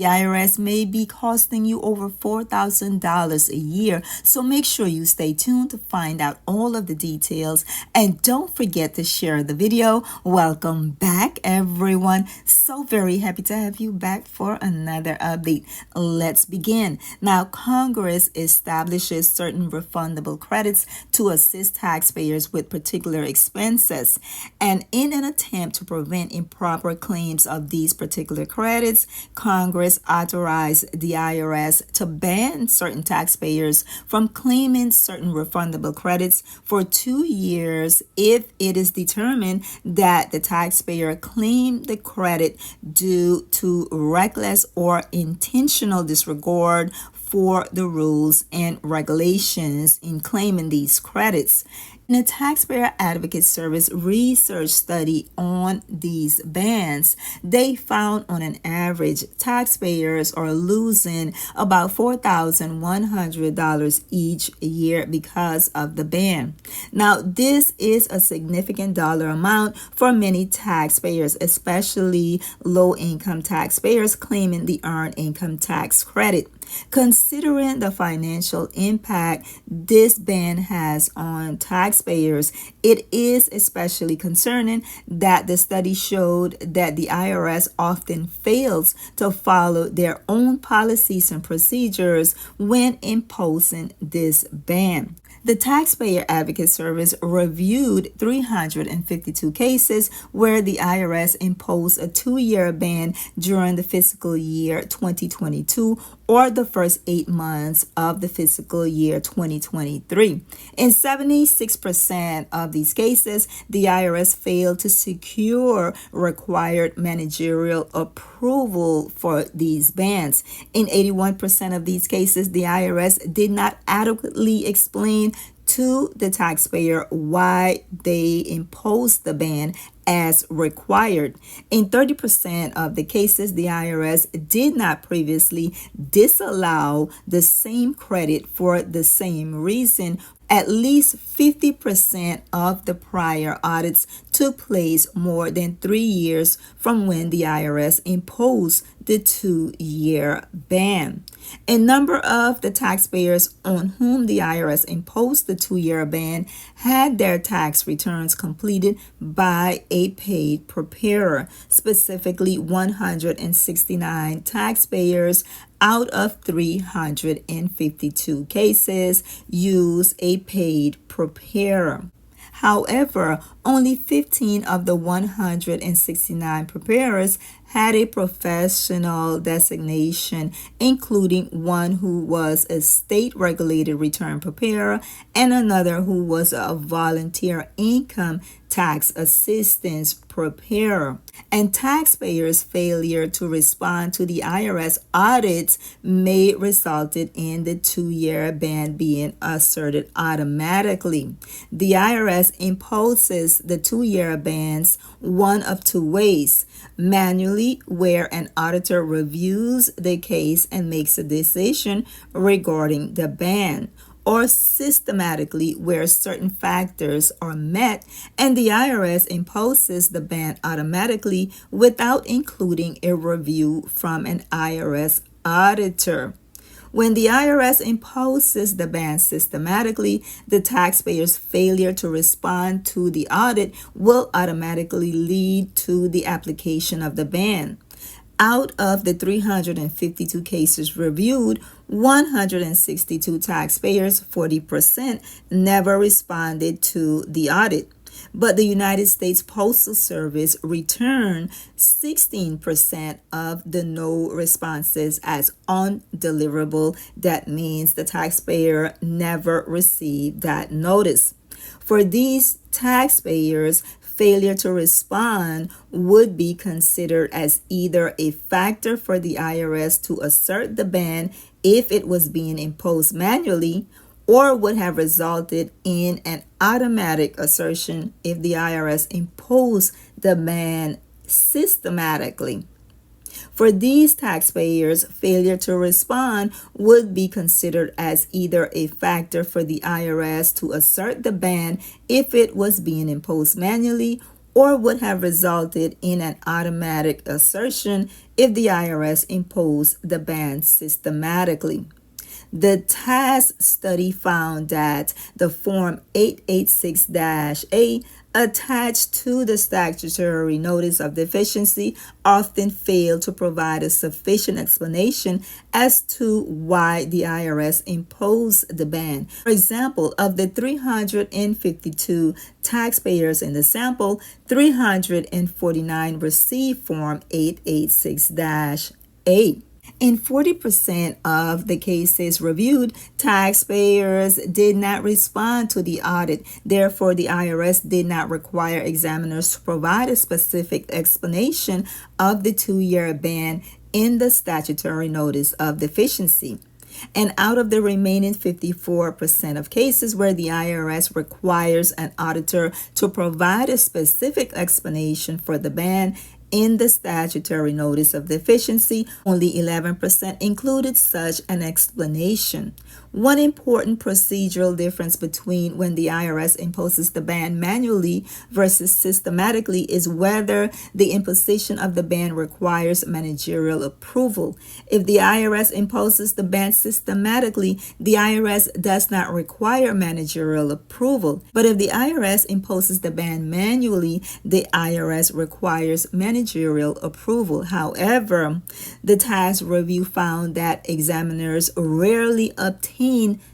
The IRS may be costing you over $4,000 a year, so make sure you stay tuned to find out all of the details. And don't forget to share the video. Welcome back, everyone. So very happy to have you back for another update. Let's begin. Now, Congress establishes certain refundable credits to assist taxpayers with particular expenses. And in an attempt to prevent improper claims of these particular credits, Congress authorized the IRS to ban certain taxpayers from claiming certain refundable credits for 2 years if it is determined that the taxpayer claimed the credit due to reckless or intentional disregard for the rules and regulations in claiming these credits. In a Taxpayer Advocate Service research study on these bans, they found on an average taxpayers are losing about $4,100 each year because of the ban. Now, this is a significant dollar amount for many taxpayers, especially low-income taxpayers claiming the Earned Income Tax Credit. Considering the financial impact this ban has on taxpayers, it is especially concerning that the study showed that the IRS often fails to follow their own policies and procedures when imposing this ban. The Taxpayer Advocate Service reviewed 352 cases where the IRS imposed a 2-year ban during the fiscal year 2022 or the first 8 months of the fiscal year 2023. In 76% of these cases, the IRS failed to secure required managerial approval for these bans. In 81% of these cases, the IRS did not adequately explain to the taxpayer why they imposed the ban as required. In 30% of the cases, the IRS did not previously disallow the same credit for the same reason. At least 50% of the prior audits took place more than 3 years from when the IRS imposed the 2-year ban. A number of the taxpayers on whom the IRS imposed the 2-year ban had their tax returns completed by a paid preparer. Specifically, 169 taxpayers out of 352 cases use a paid preparer. However, only 15 of the 169 preparers had a professional designation, including one who was a state-regulated return preparer and another who was a volunteer income tax assistance preparer. And taxpayers' failure to respond to the IRS audits may resulted in the 2-year ban being asserted automatically. The IRS imposes the 2-year bans one of two ways: manually, where an auditor reviews the case and makes a decision regarding the ban, or systematically, where certain factors are met and the IRS imposes the ban automatically without including a review from an IRS auditor. When the IRS imposes the ban systematically, the taxpayer's failure to respond to the audit will automatically lead to the application of the ban. Out of the 352 cases reviewed, 162 taxpayers, 40%, never responded to the audit. But the United States Postal Service returned 16% of the no responses as undeliverable. That means the taxpayer never received that notice. For these taxpayers, failure to respond would be considered as either a factor for the IRS to assert the ban if it was being imposed manually, or would have resulted in an automatic assertion if the IRS imposed the ban systematically. For these taxpayers, failure to respond would be considered as either a factor for the IRS to assert the ban if it was being imposed manually, or would have resulted in an automatic assertion if the IRS imposed the ban systematically. The task study found that the Form 886-A attached to the statutory notice of deficiency often failed to provide a sufficient explanation as to why the IRS imposed the ban. For example, of the 352 taxpayers in the sample, 349 received Form 886-A. In 40% of the cases reviewed, taxpayers did not respond to the audit. Therefore, the IRS did not require examiners to provide a specific explanation of the 2-year ban in the statutory notice of deficiency. And out of the remaining 54% of cases where the IRS requires an auditor to provide a specific explanation for the ban in the statutory notice of deficiency, only 11% included such an explanation. One important procedural difference between when the IRS imposes the ban manually versus systematically is whether the imposition of the ban requires managerial approval. If the IRS imposes the ban systematically, the IRS does not require managerial approval. But if the IRS imposes the ban manually, the IRS requires managerial approval. However, the task review found that examiners rarely obtain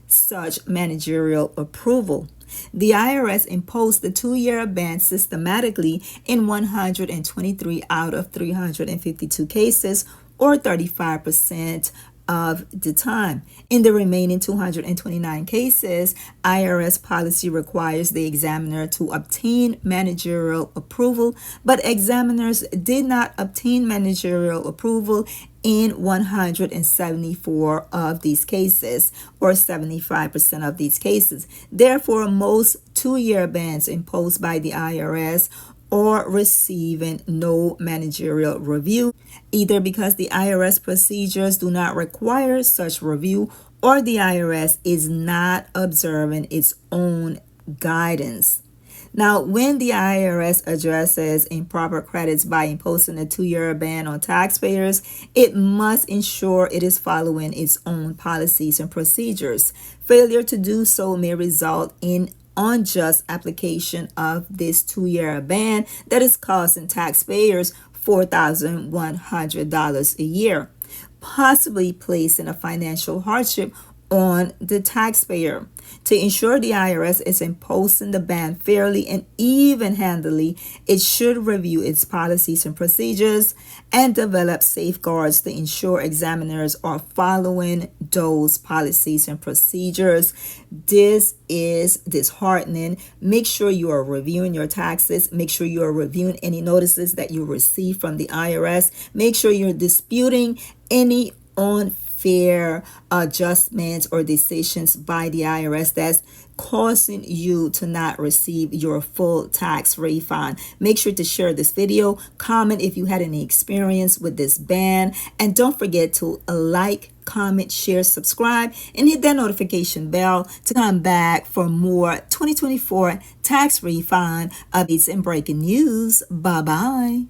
such managerial approval. The IRS imposed the 2-year ban systematically in 123 out of 352 cases, or 35% of the time. In the remaining 229 cases, IRS policy requires the examiner to obtain managerial approval, but examiners did not obtain managerial approval in 174 of these cases, or 75% of these cases. Therefore, most 2-year bans imposed by the IRS or receiving no managerial review, either because the IRS procedures do not require such review or the IRS is not observing its own guidance. Now, when the IRS addresses improper credits by imposing a 2-year ban on taxpayers, it must ensure it is following its own policies and procedures. Failure to do so may result in unjust application of this 2-year ban that is costing taxpayers $4,100 a year, possibly placing a financial hardship on the taxpayer. To ensure the IRS is imposing the ban fairly and even-handedly, it should review its policies and procedures and develop safeguards to ensure examiners are following those policies and procedures. This is disheartening. Make sure you are reviewing your taxes. Make sure you are reviewing any notices that you receive from the IRS. Make sure you're disputing any unfair adjustments or decisions by the IRS that's causing you to not receive your full tax refund. Make sure to share this video, comment if you had any experience with this ban, and don't forget to like, comment, share, subscribe, and hit that notification bell to come back for more 2024 tax refund updates and breaking news. Bye-bye.